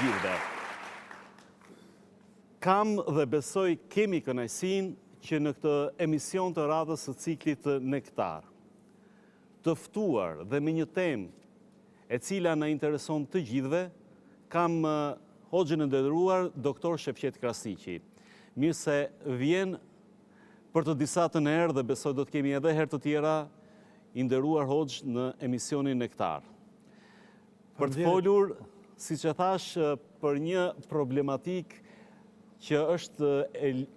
gjithëve. Kam dhe besoj kemi kënaqësinë që në këtë emision të radhës së ciklit Nektar, të ftuar dhe me një temë e cila na intereson të gjithëve, kam hoxhën e nderuar doktor Shefqet Krasniqi. Mirë se vjen për të disa të herë dhe besoj do të kemi edhe herë të tjera i nderuar hoxh në emisionin Nektar. Për të folur, siç e thash, për një problematik që është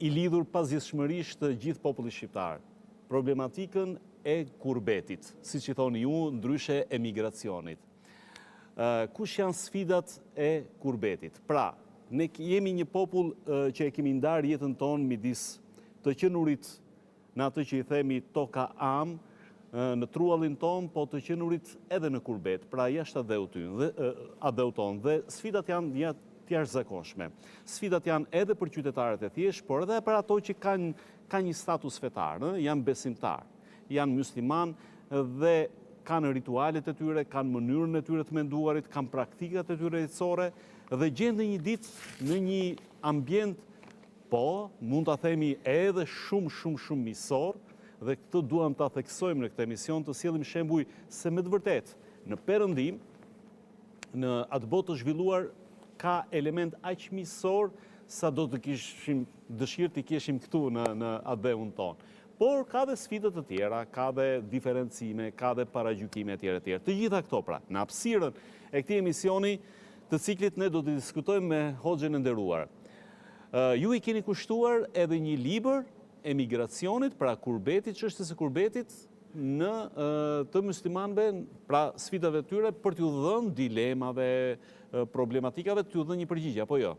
i lidhur pasgjithshmërisht të gjithë popullit shqiptar. Problematikën e kurbetit, siç i thoni ju, ndryshe emigracionit. Kush janë sfidat e kurbetit? Pra, ne jemi një popull që e kemi ndarë jetën tonë midis të qenurit në atë që i themi toka am, në truallin tonë, po të qenurit edhe në kurbet, pra jashtë adeu tonë. Dhe sfidat janë të jashtëzakonshme. Sfidat janë edhe për qytetarët e thjeshtë, por edhe për ato që kanë një status fetar, janë besimtar, janë musliman dhe kanë ritualet e tyre, kanë mënyrën e tyre të menduarit, kanë praktikat e tyre jetësore dhe gjenden një ditë në një ambient, po, mund ta themi edhe shumë misor, dhe këtë duam ta theksojmë në këtë emision, të sjellim shembuj se me të vërtetë në Perëndim, në atë botë të zhvilluar, ka element aq misor sa do të kishim dëshirë të kishim këtu në adeun tonë. Por ka dhe sfida të tjera, ka dhe diferencime, ka dhe paragjykime etj. Të gjitha këto pra, në hapësirën e këtij emisioni të ciklit ne do të diskutojmë me hoxhën e nderuar. Ju i keni kushtuar edhe një libër emigracionit, pra kurbetit, çështjes së kurbetit në të muslimanëve, pra sfidave të tyre, për t'ju dhënë dilemave, problematikave, t'ju dhënë një përgjigje, apo jo?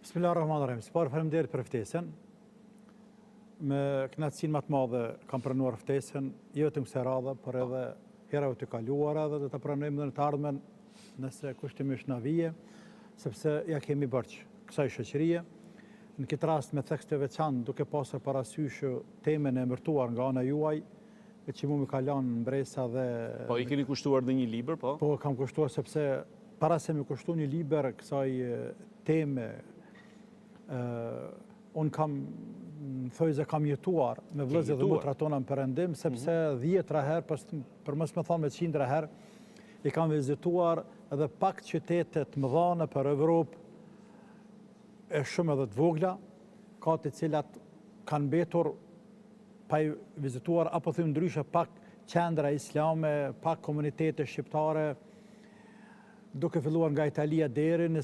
Bismillahirrahmanirrahim. Sipër faleminderit për ftesën. Me kënaqësinë më të madhe kam pranuar ftesën, jo vetëm kësaj radhe, por edhe herave të kaluara dhe do ta pranojmë edhe në të ardhmen, nëse kushtimisht na vije, sepse ja kemi bërç kësaj shoqërie. Në këtë rast me tekst të veçantë, duke pasur parasysh temën e emërtuar nga ana juaj, që mu më ka lënë mbresa dhe... Po, i keni kushtuar dhe një libër, po? Po, kam kushtuar sepse para se më kushtu një libër kësaj teme, unë kam, thojze kam jetuar me vëllezër dhe motra tona në Perëndim, sepse 10 herë, për mos më thonë me 100 herë, i kam vizituar edhe pak qytetet mëdha nëpër Evropë, e shumë edhe të vogla, ka të cilat kanë mbetur pa i vizituar, apo them ndryshe pak qendra islame, pak komunitete shqiptare, duke filluar nga Italia deri në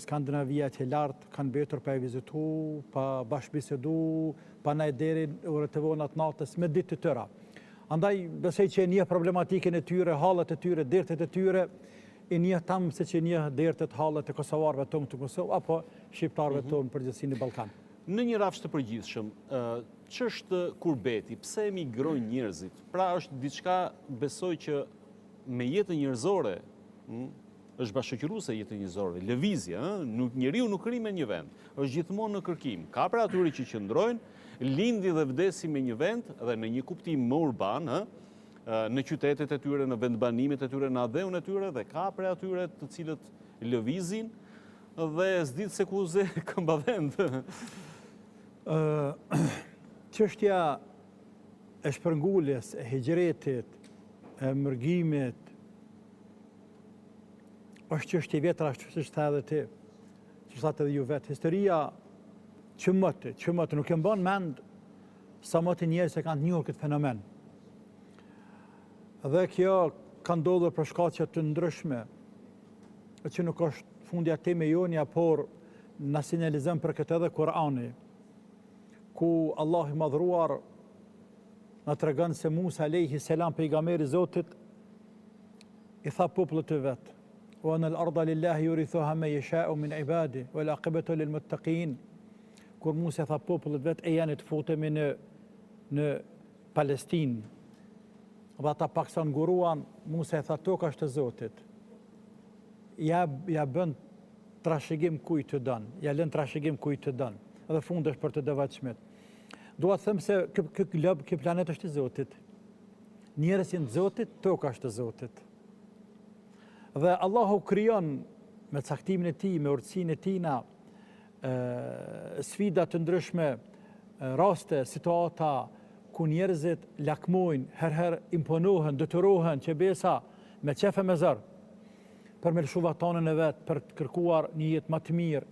Skandinavia të lartë, kanë mbetur pa i vizitu, pa bashkëbisedu, pa ndaj deri orët e vona të natës me ditë të tëra. Andaj besoj që një problematikën e tyre, hallet e tyre, dertet e tyre, i një tamë se që një dertet hallet e kosovarëve tonë të Kosovë, apo shqiptarëve tonë përgjithësi në Ballkan. Në një rafsh të përgjithshëm, ç'është kurbeti? Pse emigrojnë njerëzit? Pra është diçka, besoj që me jetën njerëzore, është bashkëqyruse jetën njerëzore, lëvizje, njeriu nuk rri me një vend, është gjithmonë në kërkim. Ka pra atyre që qëndrojnë, lindi dhe vdesi me një vend dhe në një kuptim më urban, në qytetet e tyre, në vendbanimet e tyre, në adeun e tyre, dhe ka pre atyre të cilët lëvizin dhe s'ditë se ku ze këmba vend. Çështja e shpërnguljes, e hijretit, e mërgimit, është çështje vjetra, që është edhe ti, që është edhe ju vetë. Historia që mëtë nuk e mban mend sa mëtë njerëz se kanë të njohur këtë fenomen. Dhe kjo ka ndodhur për shkaqe të ndryshme, që nuk është fundja teme jonja, por na sinjalizon për këtë edhe Kurani, ku Allah i madhruar na tregon se Musa alayhi salam, pejgamberi i Zotit, i tha popullit të vet: "Wa anal arda lillahi yurithuha man yasha'u min ibadihi wal aqibatu lil muttaqin." Kur Musa tha popullit vet: "E janë të futemi në Palestinë." Dhe ata pak sa nguruan, Musa e tha: "Toka është e Zotit. Ja bën trashëgim kujt të don, ja lën trashëgim kujt të don." Dhe fundi është për të devotshmit. Dua të them se ky glob, ky planet është i Zotit. Njerëzit të Zotit, toka është e Zotit. Dhe Allahu krijon me caktimin e tij, me urtësinë e tij na, sfida të ndryshme, raste, situata ku njerëzit lakmojnë, herë imponohen, detyrohen që besa me qefe me zër, për me lëshu vatanën e vetë, për të kërkuar një jetë më të mirë,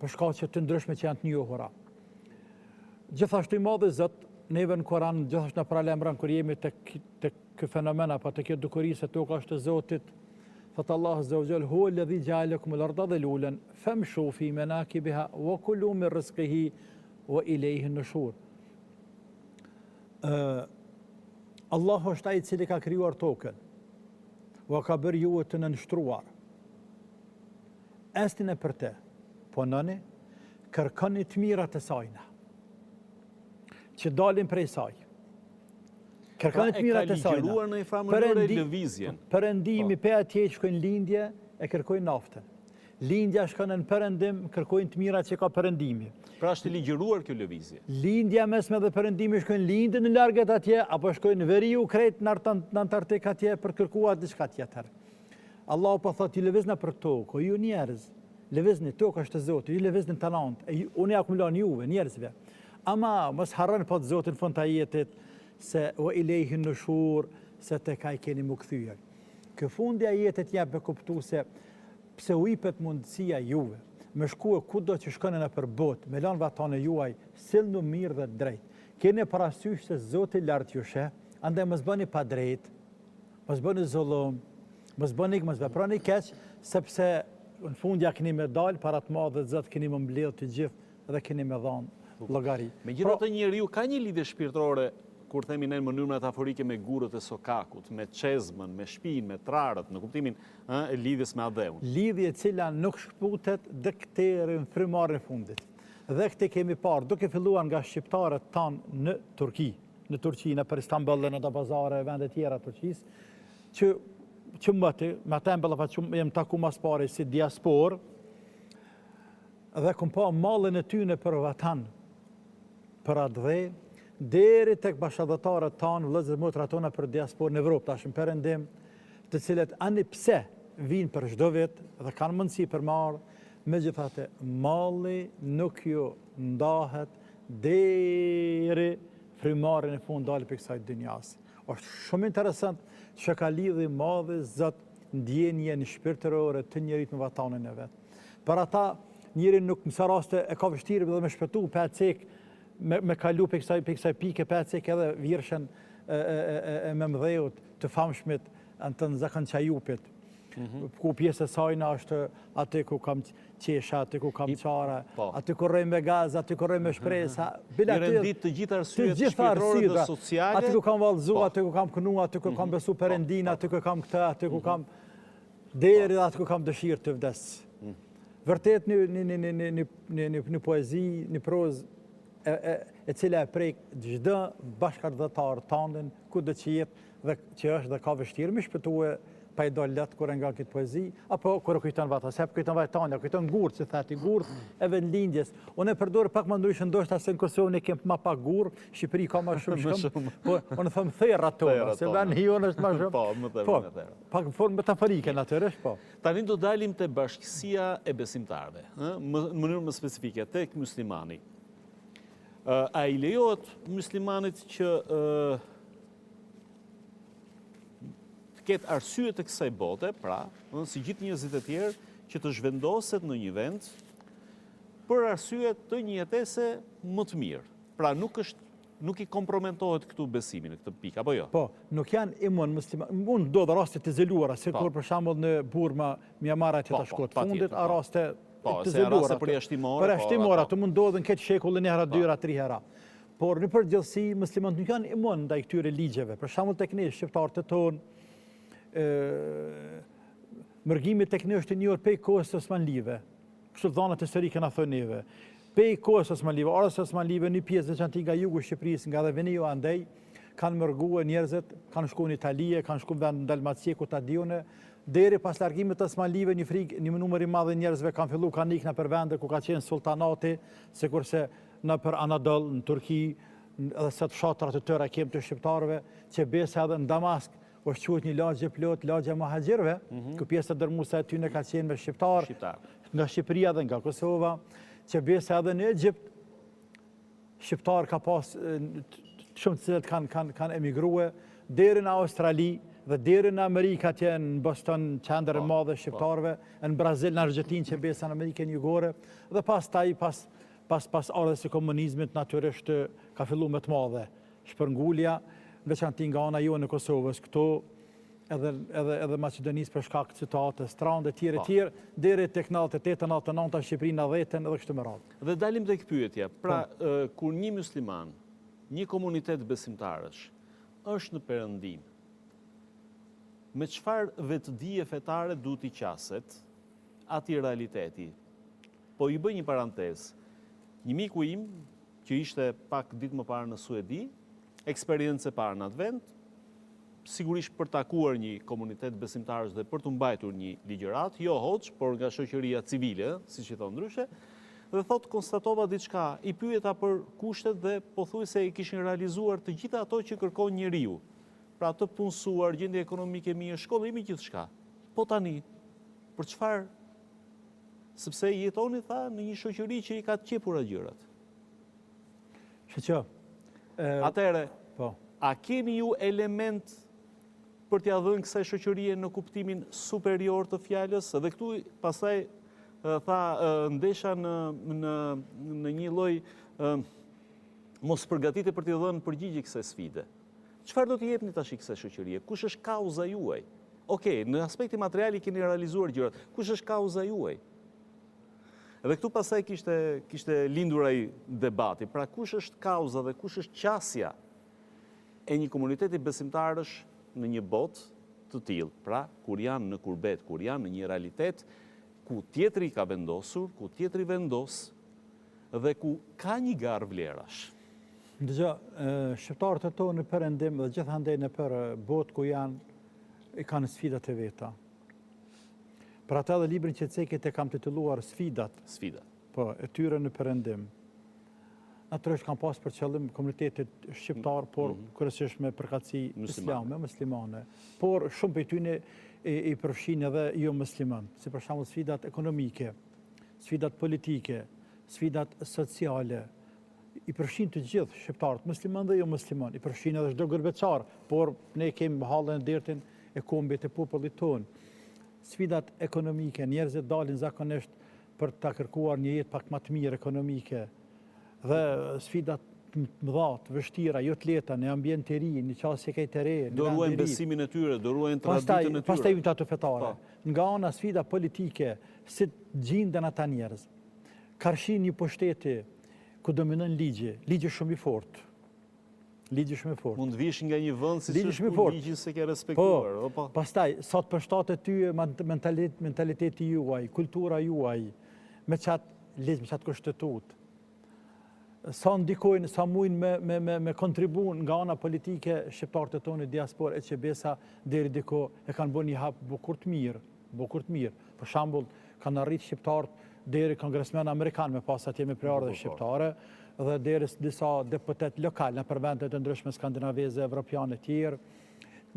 për shkaqe të ndryshme që janë të njohura. Gjithashtu i madhi Zot, neve në Koran, gjithashtu në pralemrën, kër jemi të kë fenomena, pa të këtë dukuri se toka është të Zotit, thëtë Allah Azza wa Jall, hu alladhi ja'alakum al-ardha dhalulan famshu fi manakibiha wa kulu min rizqihi wa ilayhi an-nushur. Allahu është ai i cili ka krijuar tokën, wa ka bërë ju të nënshtruar. Estin e për te, punoni, kërkoni të mirat e sajna, që dalin prej saj. Kërkoni të mirat e sajna. Ka ligjëruar në një farë mënyrë lëvizjen. Perëndimi pe atje që shkojnë lindje e kërkojnë naftën. Lindja shkon në perëndim, kërkojnë të mirat që ka perëndimi. Pra është ligjëruar kjo lëvizje. Lindja mesme dhe perëndimi shkojnë lindje në largët atje, apo shkojnë në veriu krejt në Antarktik atje për kërkuar diçka tjetër. Allahu po thotë, ju lëvizni për tokë, o ju njerëz, lëvizni, tokë është e Zotit, ju lëvizni talent, unë ja akumulon juve, njerëzve. Ama mos harroni po Zotin fund të jetit, se o ilayhi nushur, se te ka i keni më kthyer. Ky fundi i jetës jep me kuptu se pse u jepet mundësia juve me shkue kudo që shkoni në për botë, me lanë vatanë juaj, sillnu mirë dhe drejt. Keni parasysh se Zoti lart ju sheh, andaj mos bëni pa drejt, mos bëni zullum, mos veproni keq, sepse në fund ja keni me dalë para të madhe Zot, keni më mbledh të gjithë dhe keni me dhënë llogari. Megjithatë njeriu ka një lidhje shpirtërore, kur themi në mënyrë metaforike, me gurët e sokakut, me çezmën, me shtëpinë, me trarët, në kuptimin e lidhjes me Adheun. Lidhje e cila nuk shkputet dhe këtë frymarrën e fundit. Dhe këtë kemi parë, duke filluar nga shqiptarët tanë në Turqi, në Turqi, në për Istanbul dhe në bazare e vendet tjera të Turqisë, që mëti, me tembella fa që jem taku mas pare si diaspor, dhe këm pa mallin e tyne për vatan, për atë dhe, deri tek bashkëdhëtarët tanë, vëllezër motra tona për diasporë në Evropë, tash në perëndim, të cilët ani pse vinë për çdo vit dhe kanë mundësi për marrë, megjithatë malli nuk ju ndahet deri frymarrjen e fund dalë për kësaj dynjas. Është shumë interesant që ka lidhje madhe Zot ndjenjen shpirtërore të njerit me vatanin e vet. Për ata njëri nuk në raste e ka vështirë dhe me shpëtu pa cek me kalu për kësaj pike pa cek edhe virshën e Memdheut të famshmit Anton Zakançajupit. Ku pjesë e sajna është aty ku kam qesha, aty ku kam qara, aty ku rroj me gaz, aty ku rroj me shpresa. I rendit të gjitha arsyet shpirtërore dhe sociale. Aty ku kam vallëzu, aty ku kam kënu, aty ku kam besu Perëndin, aty ku kam këtë, aty ku kam deri dhe aty ku kam dëshirë të vdes. Vërtet një poezi, një prozë e cila e prek çdo bashkëdhëtar tandën ku do që jetë dhe që është dhe ka vështirë me shpëtue pa i dalë letë kërë nga këtë poezi, apo kërë kujton vata, sep kujton vajtanja, kujton gurë, që thati, gurë e vendlindjes. Unë e përdorë pak më ndryshë ndoshta se në Kosovë ne kemë ma pak gurë, Shqipëri ka ma shumë shkëm, po unë thëmë thera tona, se ven hion është ma shumë. Po, më të vënë thera. Pak në formë metaforike, natyrisht, po. Tani do dalim të bashkësia e besimtarve, në mënyrë më specifike, tek muslimani. A i lejohet muslimanit që ketë arsye të kësaj bote, pra, si gjithë njerëzit e tjerë, që të zhvendoset në një vend për arsye të një jetese më të mirë. Pra, nuk i kompromentohet këtu besimin në këtë pikë, apo jo? Po, nuk janë imun musliman, mund do dhe raste të zëluara, si kur për shembull në Burma, Myanmar atje të shkot fundit, a raste të zëluara. Përjashtimore, të mundohen këtë shekullin e hera, 2-3 hera. Por në përgjithësi, muslimanët nuk janë imun ndaj këtyre ligjeve. Për shembull tek ne shqiptarët e tonë, mërgimi tek ne është njërë pej kohës së Osmanlive, kështu dhanat historike na thonë neve. Pej kohës së Osmanlive, orës së Osmanlive, një pjesë veçanti nga jugu Shqipërisë, nga dhe Venio andej, kanë mërguar njerëzit, kanë shku në Itali, kanë shku në vend në Dalmacie, ku ta diune, deri pas largimit të Osmanlive, një numër i madh njerëzve kanë fillu kanë ikna për vende ku ka qenë sultanati, sikurse në për Anadol, në Turki, edhe se të fshatrat të tëra kemë të shqiptarëve, që besa edhe në Damask, është quhet një lagje plot, lagja muhajgjirëve, ku pjesë e dërmuese e tyre ka qenë me shqiptar, nga Shqipëria dhe nga Kosova, që besa edhe në Egjipt, shqiptar ka pas shumë të cilët kanë emigruar deri në Australi dhe deri në Amerikë atje në Boston, qendër e madhe shqiptarëve, në Brazil, në Argjentinë që besa në Amerikën Jugore, dhe pastaj pas ardhes së komunizmit natyrisht ka filluar më të madhe shpërngulja, veçanti nga ana jonë në Kosovës këtu, edhe Maqedonisë për shkak të situatës, strande tjerë, deri tek 98, 99, Shqipëri 90 edhe kështu me radhë. Dhe dalim tek pyetja, pra kur një musliman, një komunitet besimtarësh është në perëndim, me çfarë vetëdije fetare duhet i qaset atij realiteti? Po i bëj një parantezë. Një miku im që ishte pak ditë më parë në Suedi, eksperiencë e parë në atë vend, sigurisht për takuar një komunitet besimtarësh dhe për të mbajtur një ligjërat, jo hoxh, por nga shoqëria civile, siç i thon ndryshe, dhe thotë konstatova diçka, i pyeta për kushtet dhe pothuajse i kishin realizuar të gjitha ato që kërkon njeriu. Pra të punësuar, gjendje ekonomike mirë, shkollimi, gjithçka. Po tani, për çfarë? Sepse jetoni, tha, në një shoqëri që i ka të qepura gjërat. Atëherë, a keni ju element për t'ia dhënë kësaj shoqërie në kuptimin superior të fjalës? Dhe këtu pastaj tha ndesha në një lloj mos përgatitë për t'i dhënë përgjigje kësaj sfide. Çfarë do t'i jepni tash kësaj shoqërie? Kush është kauza juaj? Okej, në aspekti material i keni realizuar gjërat. Kush është kauza juaj? Edhe këtu pastaj kishte lindur ai debati. Pra kush është kauza dhe kush është qasja e një komuniteti besimtarësh në një botë të tillë? Pra kur janë në kurbet, kur janë në një realitet ku tjetri ka vendosur, ku tjetri vendos dhe ku ka një garë vlerash. Dëgjoj, shqiptarët e tonë në perëndim dhe gjithandej në për botë ku janë, i kanë sfidat e veta. Për ata dhe librin që cekit e kam titulluar Sfidat. Po, e tyre në perëndim. Natyrisht kam pas për qëllim komunitetit shqiptar, por kryesisht me përkatësi islame, muslimane. Por shumë prej tyre i përfshin edhe jo musliman, si për shembull sfidat ekonomike, sfidat politike, sfidat sociale. I përfshin të gjithë shqiptarët, musliman dhe jo musliman, i përfshin edhe çdo gërbeçar, por ne kemi hallën e dertin e kombit të popullit tonë. Sfidat ekonomike, njerëzit dalin zakonisht për ta kërkuar një jetë pak më të mirë ekonomike, dhe sfidat mëdha, të vështira, jo të lehta, në ambient të ri, në qasje kaj të re. Do ruajnë besimin e tyre, do ruajnë traditën e tyre. Pastaj vjen ato fetare. Nga ana sfida politike, si gjenden ata njerëz. Karshin një pushteti ku dominon ligji shumë i fortë. Mund vish nga një vend si është ligjin se ke respektuar. Po, pastaj, sa të përshtatet ty mentaliteti juaj, kultura juaj, me qatë ligj, me qatë kushtetut. Sa ndikojnë, sa mujnë me kontribun nga ana politike shqiptarët e tonë diasporë e që besa deri diko e kanë bërë një hap bukur të mirë. Për shembull, kanë arrit shqiptarët deri kongresmen amerikan me pas atje me preardhë shqiptare, dhe deri disa deputet lokal në përvendet të ndryshme skandinaveze, evropiane tjerë,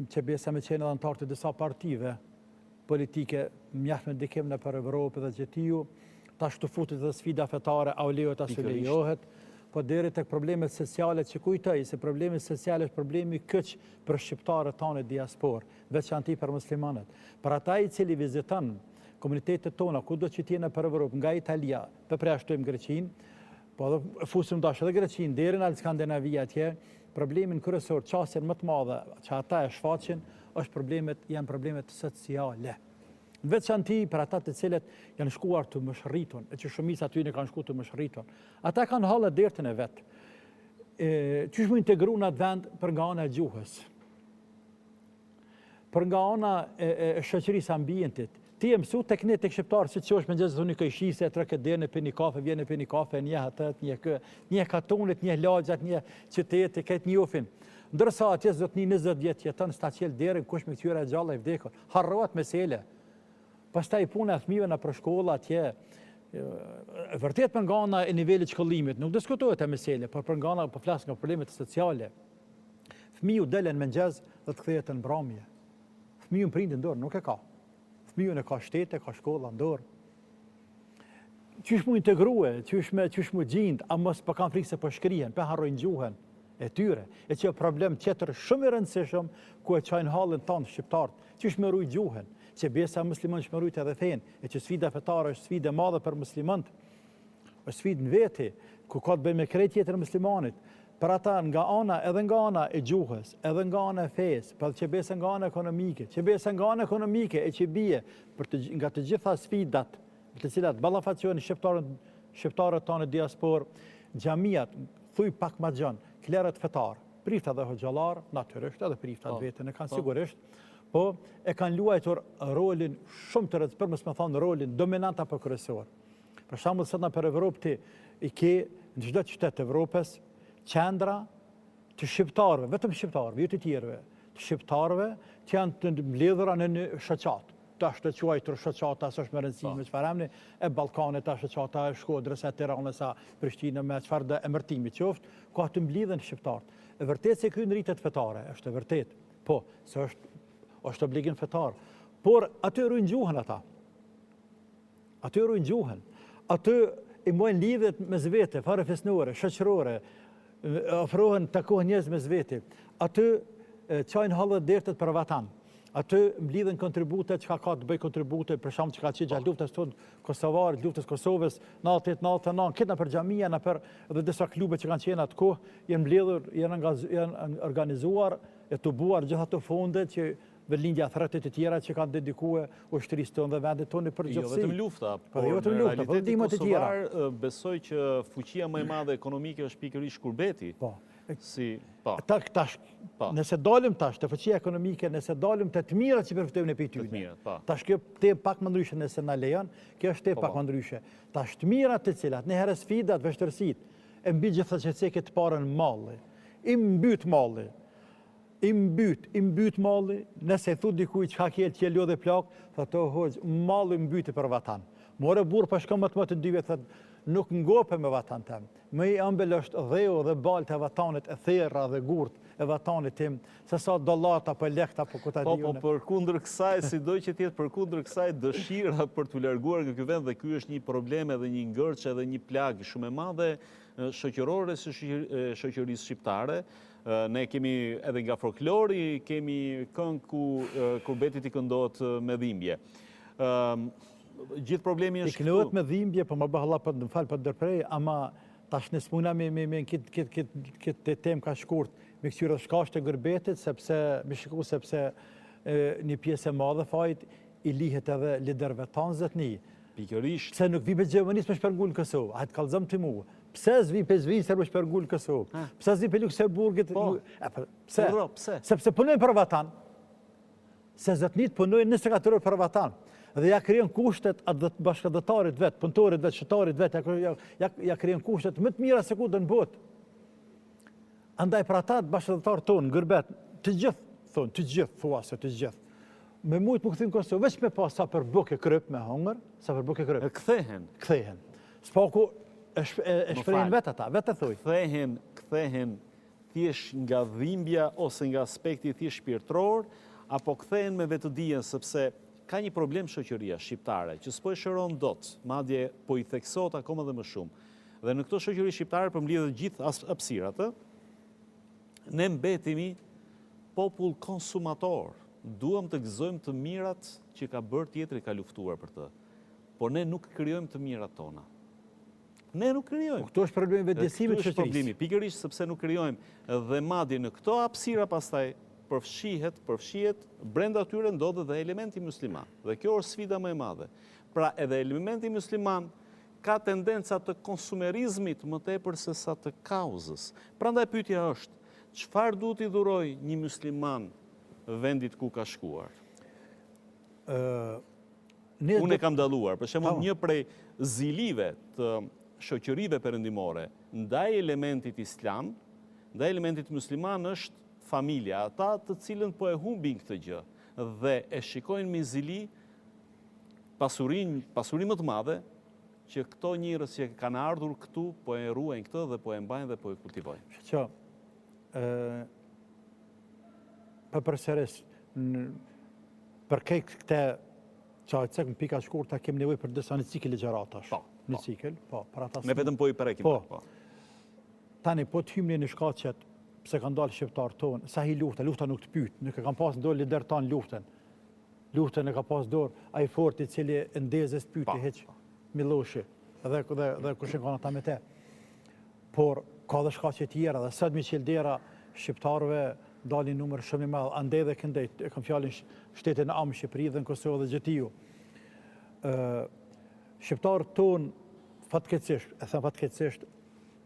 që besa me qenë edhe anëtar të disa partive politike, mjaft me ndikim në për Evropë dhe gjithiju, ta shtu futit dhe sfida fetare, a u lejohet as u lejohet, po deri tek problemet sociale që kujtoj, se problemet sociale është problemi këç për shqiptarët tonë diasporë, veçanti për muslimanët. Për ata i cili viziton komunitetet tona, kudo që t'jene për Evropë, nga Italia, përpreashtojmë Greqinë, po dhe fusim dash edhe Greqinë, deri në Skandinavia atje, problemin kryesor, qasjen më të madhe që ata e shfaqin, janë problemet sociale. Veçanti për ata të cilët janë shkuar të mëshërritun, e që shumica aty kanë shkuar të mëshërritun. Ata kanë hallë dertën e vet. Qysh mu integru në atë vend për nga ana e gjuhës, për nga ana e shoqërisë ambientit. Ti e mësu tek ne tek shqiptarë, si që është me gjithë thunë këjshise, tre këtë derë në për një kafe, vjen në për një kafe, një hatët, një katonit, një lagjat, një qyteti, këtë një ufin. Ndërsa atje zot një 20 vjetë jetën, sta qelë derën, kush me këtyre e gjalla i vdekon. Harrohet mesele. Pastaj puna e fëmijëve në për shkolla atje, vërtet për nga ana e nivelit shkollimit, nuk diskutohet e mesele, por për nga ana po flas nga problemet sociale. Fëmiju delen me mëngjes dhe të kthehet në mbrëmje. Fëmijën prindin dorë, nuk e ka. Fëmijën e ka shtete, ka shkolla në dorë. Qysh mu integrue, qysh mu gjindë, a mos për kanë frikë se për shkrihen, për harrojnë gjuhën e tyre. E që problem tjetër shumë i rëndësishëm, ku e qajnë halën tonë shqiptarët, qysh me rujt gjuhën, që besa muslimën që me rujt edhe fenë, e që sfida fetare është sfida madhe për muslimënt, është sfidë në veti, ku ka të bëjmë me krejt tjetër muslimanit, për ata nga ana e gjuhës, edhe nga ana e fesë, për që besa nga ana ekonomike, e që bie nga të gjitha sfidat, të cilat ballafaqojnë shqiptarët tonë diasporë, xhamiat, thuj pak ma gjën, klerët fetar, prifta dhe hoxhallar, natyrisht, edhe prifta vetën e kanë sigurisht, po e kanë luajtur rolin shumë të rëndësishëm, për mos me thonë rolin dominant apo kryesor. Për shembull, sot për Evropë ti i ke në çdo qytet të Evropës qendra të shqiptarëve, vetëm shqiptarëve, jo të tjerëve, të shqiptarëve që janë të mbledhura në një shoqat. Tash të quajtur shoqata, s'është me rëndësi me çfarë emri, e Ballkanit, tash shoqata e Shkodrës, e Tiranës, Prishtinë, me çfarë do emërtimi qoftë, ka të mblidhen shqiptarët. E vërtet se ky ngritet fetare, është e vërtet. Po, se është obligim fetar. Por aty ruajnë gjuhën ata. Aty ruajnë gjuhën. Aty i mojnë lidhet mes vete, fare fesnore, shoqërore, ofrohen takohen njerëz mes vete. Aty çajnë hallët dertet për vatan. Aty mblidhen kontribute, çka ka të bëj kontribute, për shkak çka që gjatë luftës tonë kosovarit, luftës Kosovës, 98-99, këtë për xhamia, në për edhe disa klube që kanë qenë atë kohë, janë mbledhur, janë organizuar, e tubuar gjithë ato fonde që vëllindja thretet e tjera që kanë dedikuar ushtrisë tonë dhe vendit tonë për gjithësi. Jo vetëm lufta, por jo vetëm lufta, por ndihmat e tjera. Kosovar besoj që fuqia më e madhe ekonomike është pikërisht shkurbeti. Po. Po. Nëse dalim tash të fuqia ekonomike, nëse dalim të të mirat që përfitojmë në pejtyne. Tash kjo te pak më ndryshe nëse na lejon, kjo është te pak më ndryshe. Tash të mirat të cilat, në herë sfidat, vështërsit, e mbi gjitha që ceket parën malli, i mbyt malli, nëse thu dikuj që ka kjelë që ljo dhe plak, thë të hoqë, malli mbyti për vatan. More burë për shkëm më të dyve, thë nuk ngope me vatan tem. Më i ëmbel është dheu dhe balë të vatanit, e thera dhe gurt e vatanit tim, se sa dollata për lekta për këta diune. Po, për kundër kësaj, si doj që tjetë për kundër kësaj dëshira për të larguar nga ky vend, dhe ky është një problem edhe një ngërç edhe një plagë shumë e madhe shoqërore së shoqërisë shqiptare. Ne kemi edhe nga folklori, kemi këngë ku kurbetit i këndohet me dhimbje. Gjithë problemi është këtu. I këndohet me dhimbje, po më bëhalla më falë për dërprej, ama tash në smuna me këtë temë ka shkurt, me këqyre shkasht e gërbetit, sepse një pjesë e madhe fajt i lihet edhe liderve tanë zëtni. Pikërisht. Pse nuk vi për Gjermanisë me shpergull Kosovë, a të kalzëm të mu. Pse zvi për Zvicër me shpergull Kosovë? Pse zvi për Luksemburgit? Pse? Sepse punojnë për vatan. Se zëtnit punojnë 24 orë për vatan. Dhe ja krijon kushtet atë bashkëdhëtarit vetë, punëtorit vetë, shqiptarit vetë, ja krijon kushtet më të mira se ku do në botë. Andaj për ata bashkëdhëtarët tonë, ngërbet, të gjithë, me mujtë më këthin Kosovë, veç me pas sa për bukë e kryp me hongër, sa për bukë e kryp. Kthehen. S'paku e shprejnë vetë ata, vetë e thuj. Kthehen thjesht nga dhimbja ose nga aspekti thjesht shpirtëror, apo kthehen me vetëdijen, sepse ka një problem shoqëria shqiptare, që s'po e shëron dot, madje po i theksot akoma dhe më shumë. Dhe në këto shoqëri shqiptare përmbledhet gjithë hapësirat, ne mbetemi popull konsumator. Duam të gëzojmë të mirat që ka bërë tjetri, ka luftuar për të. Por ne nuk krijojmë të mirat tona. Ne nuk krijojmë. Këto është problemi vetëdijësimit të shoqërisë. Pikërisht sepse nuk krijojmë dhe madje në këto hapësira pastaj përfshihet brenda tyre ndodhet dhe elementi musliman. Dhe kjo është sfida më e madhe. Pra edhe elementi musliman ka tendenca të konsumerizmit më tepër se sa të kauzës. Prandaj pyetja është, çfarë duhet i dhuroj një musliman vendit ku ka shkuar? Unë e kam dalluar, për shembull, një prej zilive të shoqërive perëndimore ndaj elementit islam, ndaj elementit musliman është familja, ata të cilën po e humbin këtë gjë dhe e shikojnë me zili pasurinë më të madhe që këto njerëz që kanë ardhur këtu po e ruajnë këtë dhe po e mbajnë dhe po e kultivojnë. Për përsëris, për këte qajtësek në pika shkurta kemi nevoj për disa një cikl ligjëratash. Një cikl, për ata Me vetëm po i përrekim. Tani, po të hymni në shkaqet, pse kanë dalë shqiptarë tonë, sa hi lufta nuk të pytë, nuk e kanë pas në dorë lider tanë luftën. Luftën e ka pas dorë a i forti cili ndezës pyti heq Miloshi dhe kushin kanë ata me te. Por ka dhe shkaqe tjera dhe sot mi qildera shqiptarëve dalin numër shumë i madh, andej dhe këndej, e kam fjallin shtetin amë Shqipëri dhe në Kosovë dhe Gjëtiju. Shqiptarët tonë fatkeqësisht, e them fatkeqësisht,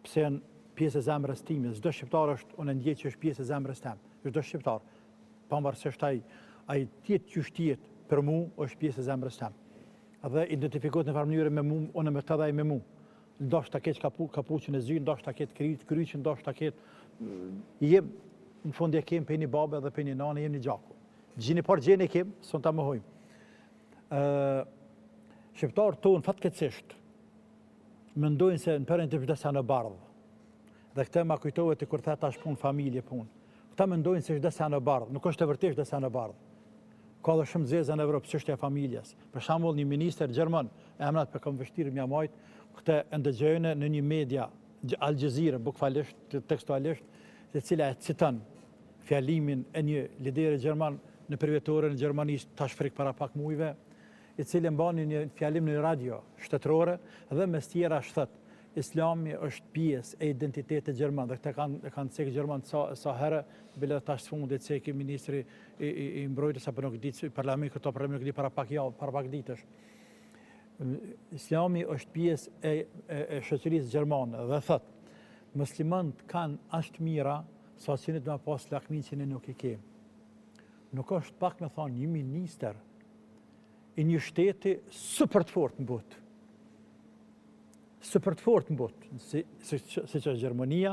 pse janë pjesë e zemrës time, çdo shqiptar është, unë ndjej që është pjesë e zemrës tem. Çdo shqiptar, pavarësisht ai tjetë qysh tjetë, për mu është pjesë e zemrës tem. Dhe identifikohet në farë mënyrë me mu, unë me të dhe me mu. Ndoshta ketë kapuqën e zy, ndoshta ketë kryqën, ndoshta ketë jem në fund e kem për një babë dhe për një nane, jem një gjaku. Gjini par gjeni kem, son ta më hojmë. Shqiptarë tonë fatkeqësisht mendojnë se në përën të vdesa në bardhë. Dhe këte ma kujtohet të kur theta është punë, familje punë. Këta mendojnë se vdesa në bardhë, nuk është të vërtesh vdesa në bardhë. Ka dhe shumë zeza në Evropë, çështja e familjes. Për shembull, një minister gjerman, emrat për kam vështirë mja majt, këte ndëgjojnë në një media, Al Jazeera, bukfalisht, tekstualisht, se cila e citon fjalimin e një lideri gjerman në përvjetore në Gjermanisë, tash frik para pak mujve, i cili mbani një fjalim në radio shtetërore dhe mes tjera thot Islami është pjesë e identitetit gjerman dhe këta kanë cekë gjerman sa herë, bile tash fundit cekë ministri i mbrojtjes apo nuk ditë parlament këto probleme nuk di para pak ditësh. Islami është pjesë e shoqërisë gjermane dhe thot muslimanët kanë aq mira sa që ne do të pas lakmin që ne nuk i kemi. Nuk është pak me thonë një minister i një shteti super të fort në botë. Super të fort në botë, si që është Gjermania,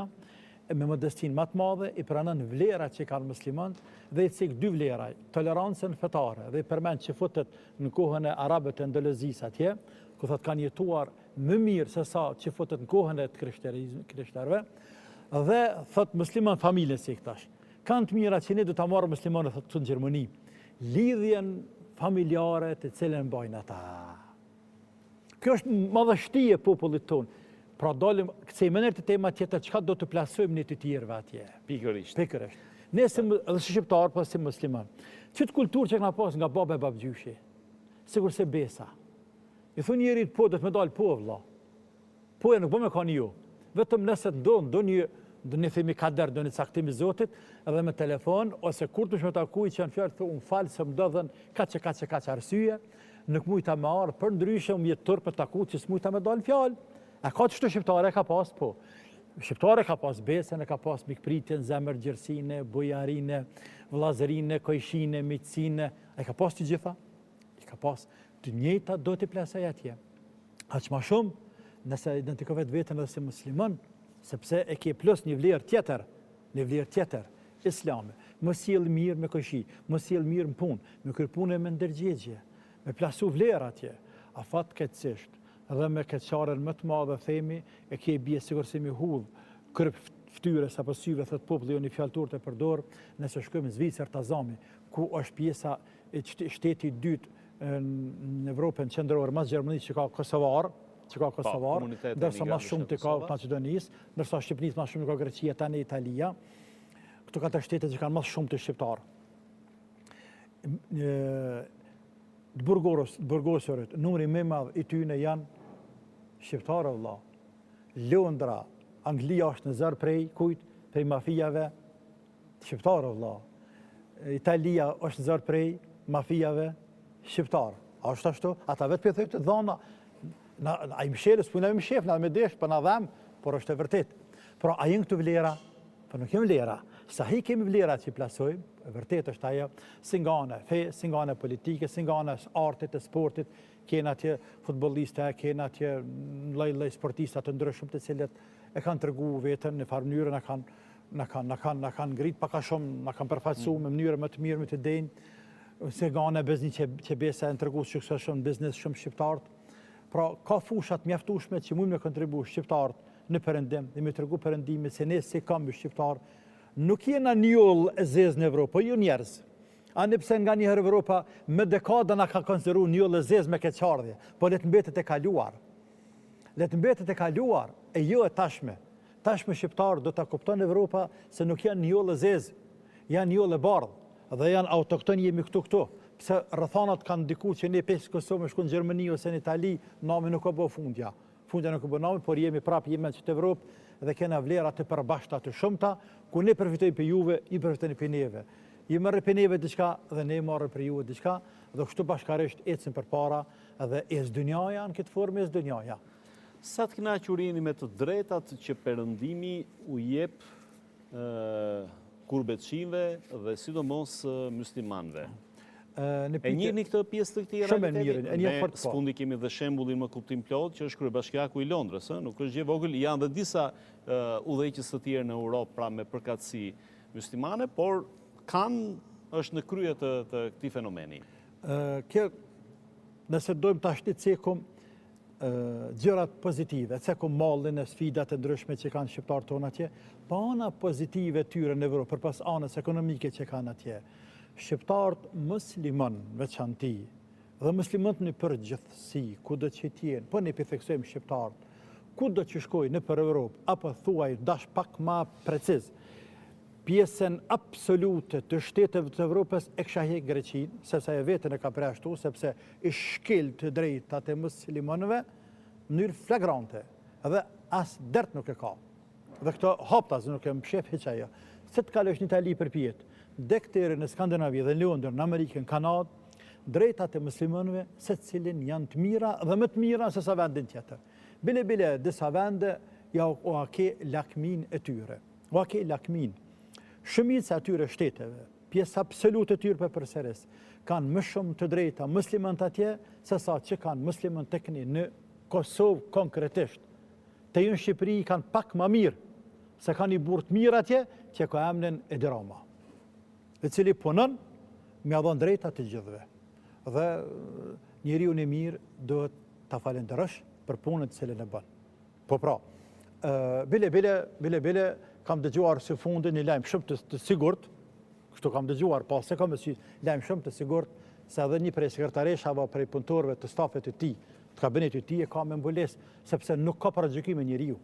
me modestin më të madhe, i pranon vlerat që kanë muslimanët dhe i cek dy vleraj, tolerancën fetare dhe i përmend që futet në kohën e arabët e Indonezisë atje, ku thot kanë jetuar më mirë se sa që futet në kohën e të krishterëve, dhe thot musliman familjen si këtash. Kanë të mira që ne do ta marrë muslimanët thot këtu në Gjermani. Lidhjen familjare të cilën mbajnë ata. Kjo është madhështia e popullit tonë. Pra dalim kësej mënyrë të tema tjetër, çka do të plasojmë ne të tjerëve atje. Pikërisht. Ne edhe si shqiptar, po si musliman. Çet kulturë që na pas nga baba e babgjyshi. Sigur se besa. I thonë njerit po do të më dal po vëlla. Po e nuk po më kanë ju. Vetëm nëse do një themi kader, do një caktim i Zotit, edhe me telefon, ose kur të shme takuj që janë fjallë, unë falë se më dëdhen ka që arsye, nuk mujta me arë, për ndryshe më jetë tërë për takuj që s'mujta me dalë fjallë. E ka që shtu shqiptare ka pas, po. Shqiptare ka pas besën, e ka pas mikpritjen, zemër gjërësine, bujarine, vlazërine, kojshine, mitësine, e ka pas të gjitha? I ka pas të njëjta do t'i plasaj atje. Aq ma shumë, nëse identikohet vetën edhe si musliman, sepse e ke plus një vlerë tjetër, islame. Më sjell mirë me kojshi, më sjell mirë në punë, me kërpune me ndërgjegje, me plasu vlerë atje, a fatkeqësisht, dhe me keqaren më të madhe themi, e ke bie sikur si mi hudh, kërp ftyres apo syve, thot populli jo një fjalë turp e përdor, nëse shkojmë në Zvicër, Tazami, ku është pjesa e shteti i dytë në Evropën qendrore, mas Gjermanisë që ka Kosovar, ndërsa ma shumë të ka Macedonisë, ndërsa Shqipërisë ma shumë të ka Greqia, tani Italia. Këto ka të shtetet që kanë ma shumë të shqiptarë. Burgosërit, numri më madh i tyre janë shqiptarë vëlla. Londra, Anglia është në zër prej kujt? Prej mafijave shqiptarë vëlla. Italia është në zër prej mafijave shqiptarë. A është ashtu? Ata vetë për thëjtë dhona. A i mshelës, puna me mshef, na me desh, për na dhem, por është e vërtet. Pra, a jenë këtu vlera? Për nuk jem vlera. Sa hi kemi vlera që i plasojmë, e vërtet është ajo, si nga anë fe, si nga anë politike, si nga anë artit e sportit, kena atje futboliste, kena atje lloj sportista të ndryshëm të cilët e kanë tregu veten në farë mënyrë, na kanë ngrit pak a shumë, na kanë përfaqësuar me mënyrë më të mirë, më të denjë, si nga anë biznesi që besa e tregu sukseshëm biznes shumë shqiptarët. Pra, ka fushat mjaftueshme që mund me kontribu shqiptarët në perëndim, dhe me tregu perëndimin se ne si kam shqiptarë, nuk jena njoll e zezë në Evropë, po jo njerëz. Ani pse nga njëherë Evropa me dekada na ka konsideru një lëzez me keqardhje, po le të mbetet e kaluar. Le të mbetet e kaluar, e jo e tashme. Tashme shqiptarë do të kupton Evropa se nuk janë një lëzez, janë një le bardhë dhe janë autokton jemi këtu. Pse rrethonat kanë ndiku që ne pesë Kosovë me shku në Gjermani ose në Itali, nami nuk ka bë fundja. Fundja nuk ka bë nami, por jemi jemi në qytet Evropë dhe kena vlera të përbashkëta të shumta, ku ne përfitojmë për juve, i përfitojnë për neve. I merr për neve diçka dhe ne marrim për juve diçka, dhe kështu bashkarisht ecën përpara dhe dynjaja në këtë formë dynjaja. Sa të kënaqur jeni me të drejtat që Perëndimi u jep kurbeçive dhe sidomos muslimanëve? E njihni këtë pjesë të këtij realiteti? Ne sfundi kemi dhe shembullin më kuptim plot që është kryebashkiaku i Londrës, nuk është gjë e vogël, janë dhe disa udhëheqës të tjerë në Europë pra me përkatësi muslimane, por është në krye të këtij fenomeni. Kjo, nëse dojmë ta shticekum gjërat pozitive, cekum mallin e sfidat e ndryshme që kanë shqiptarët tonë atje, pa ana pozitive tyre në Evropë, përpas anës ekonomike që kanë atje. Shqiptarët musliman veçanti dhe muslimanët në përgjithësi, kudo që t'jenë, po ne theksojmë shqiptarët, kudo që shkojnë në për Europë, apo thuaj dash pak ma preciz, pjesën absolute të shteteve të Evropës e kisha hek Greqinë, sepse e vetën e ka preashtu, sepse i shkel të drejtat e muslimanëve në mënyrë flagrante, dhe as dert nuk e ka. Dhe këto haptas nuk e mshef hiç ajo. Se të kalosh në Itali për pjetë, dektere në Skandinavi dhe Londër, në Amerikën, Kanadë, drejtat e muslimanëve se cilin janë të mira dhe më të mira se sa vendin tjetër. Bile, disa vende ja o ke lakmin e tyre. O ke lakmin. Shumica atyre shteteve, pjesë absolute e tyre për përsëris, kanë më shumë të drejta muslimanët atje se sa që kanë muslimanët tek ne në Kosovë konkretisht. Te ju në Shqipëri kanë pak më mirë, se kanë i burë të mirë atje që ka emnin e dirama. I cili punon me adhon drejta të gjithëve. Dhe njeriu i mirë duhet ta falenderojsh për punën të cilën e bën. Po pra, bile kam dëgjuar së fundi një lajm shumë të sigurt, kështu kam dëgjuar, po se kam si lajm shumë të sigurt se edhe një prej sekretareshave apo prej punëtorëve të stafit të tij, të kabinetit të tij e ka me mbulesë, sepse nuk ka paragjykime njeriu.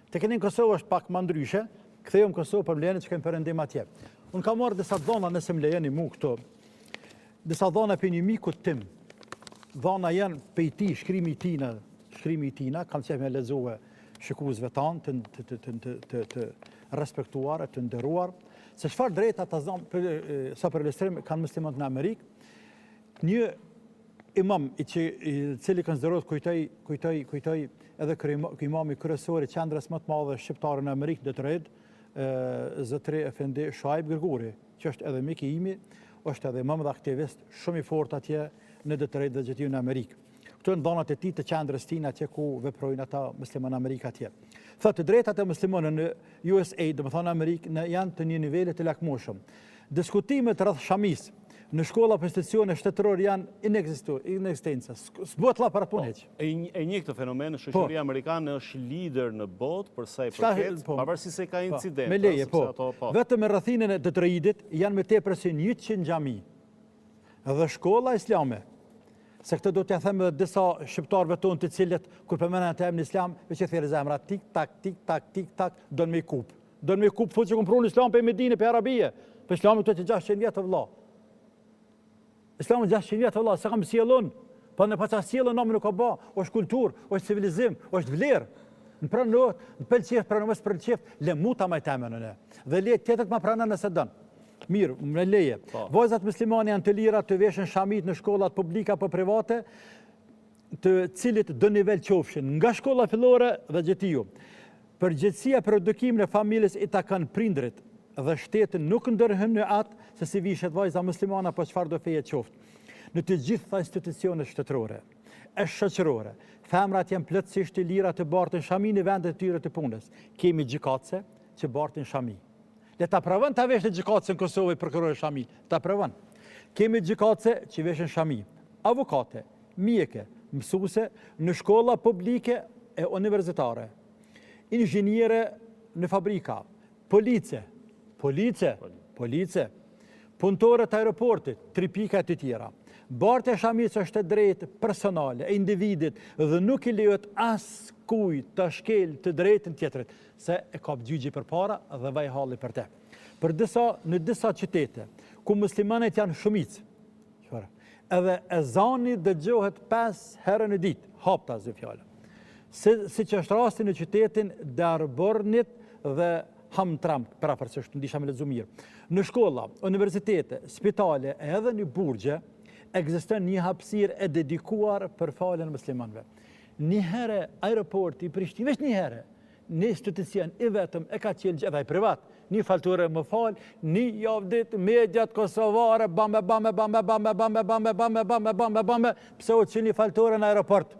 Tek ne në Kosovë është pak më ndryshe, kthehëm Kosovë për mbledhjen që kemi perëndim atje. Unë kam marrë disa dhona nëse më lejeni mu këto, disa dhona për një mikut tim, dhona janë për i ti, shkrimi i tina, kam qef me lexue shikuesve tanë të respektuar, të nderuar, se çfarë drejta ta zonë, sa për ilustrim kanë muslimanët në Amerikë, një imam i cili konsiderohet kujtoj edhe imami kryesor i qendrës më të madhe shqiptare në Amerikë Detroit, Zotri Efendi Shuaib Gërguri, që është edhe mik i imi, është edhe imam dhe aktivist shumë i fortë atje në Detroit dhe gjithë në Amerikë. Këto në dhonat e tij të qendrës tij atje ku veprojnë ata muslimanë në Amerikë atje. Thotë drejtat e muslimanëve në USA, domethënë Amerikë, janë të një niveli të lakmueshëm. Diskutimet rreth shamis në shkolla për institucione shtetërore janë inekzistenca. S'bëhet la para punë hiç. E një këtë fenomen, shoqëria amerikane është lider në botë për sa i përket, pavarësisht se ka incidente. Me leje, vetëm në rrethinën e Detroitit janë më tepër se 100 xhami. Dhe shkolla islame. Se këtë do t'ja them edhe disa shqiptarëve tonë të cilët kur përmenden të emrin islam, veç e thirrë zemra tik tak, don me kup. Don me kup fuqi kompron islam pe Medinë, pe Arabie. Pe islami të 600 vjet vëlla. Islami 600 vjet vëlla, sa kam sjellun. Po në paça sjellën nomi nuk ka bë, është kulturë, është civilizim, është vlerë. Në pranot, në pëlqef, pranomës pëlqef, le muta më temën ne. Dhe le tjetër të më pranon nëse don. Mirë, më leje. Vajzat muslimane janë të lira të veshën shamit në shkollat publika apo private, të cilit do nivel qofshin, nga shkolla fillore dhe gjithiju. Përgjegjësia për edukimin e familjes i takon prindrit dhe shteti nuk ndërhyn në atë se si vishet vajza muslimane apo çfarë do feje qoftë. Në të gjitha institucionet shtetërore, shoqërore, femrat janë plotësisht të lira të bartën shami në vendet e tyre të punës. Kemi gjykatëse që bartin shami. Le ta provon ta veshë gjykatëse në Kosovë prokurori shami, ta provon. Kemi gjykatëse që veshën shami, avokate, mjeke, mësuese në shkolla publike e universitare, inxhiniere në fabrika, police, punëtorët e aeroportit, 3 pika të tjera. Bartja e shamicës është e drejtë personale, e individit, dhe nuk i lejohet askujt të shkel të drejtën tjetrit, se e ka gjyqi për para dhe vaj halli për te. Në disa qytete, ku muslimanët janë shumicë, edhe ezani dëgjohet 5 herë në ditë, hapta zë fjallë. Si që është rasti në qytetin Darbornit dhe Hamtramp, prafërsisht, ndisha me lexu mirë. Në shkolla, universitete, spitale, edhe në burgje, ekziston një hapësirë e dedikuar për faljen e muslimanëve. Një herë aeroporti i Prishtinës, vetëm një herë, në institucion i vetëm e ka qenë edhe privat, një falture më fal, një javë ditë mediat kosovare bambe, pse u çini falture në aeroport.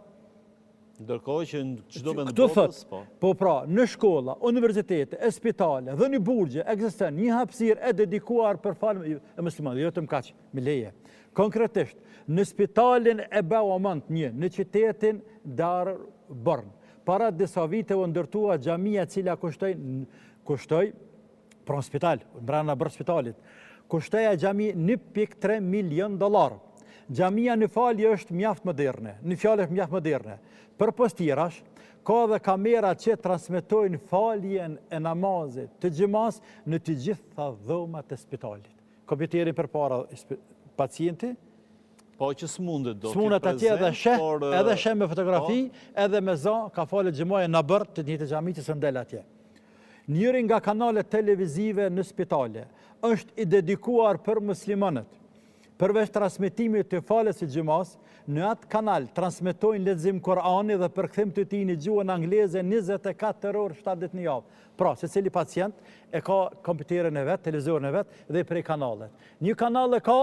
Ndërkohë që në çdo vend Këtu botës, po pra, në shkolla, universitete, e spitale dhe në burgje ekziston një hapësirë e dedikuar për faljen e muslimanëve, vetëm kaq, me leje. Konkretisht, në spitalin e Bauamant 1, në qytetin Darborn, para disa vite u ndërtua xhamia e cila kushtoi pra në spital, brenda bërë spitalit, kushtoi xhami $1.3 milion. Xhamia në falje është mjaft moderne, në fjalë është mjaft moderne. Për postirash, ka dhe kamera që transmetojnë faljen e namazit të xhamas në të gjitha dhomat e spitalit. Kompjuteri përpara pacienti, po që s'mundet do s'mundet atje edhe sheh me fotografi, edhe me za ka falë xhamaja në bërë të njëjtë xhami që s'ndel atje. Njëri nga kanalet televizive në spitale është i dedikuar për muslimanët. Përveç transmetimit të falës së xhamas, në atë kanal transmetojnë lexim Kur'ani dhe përkthim të tij në gjuhën angleze 24 orë 7 ditë në javë. Pra, secili pacient e ka kompjuterin e vet, televizorin e vet dhe prej kanalet. Një kanal e ka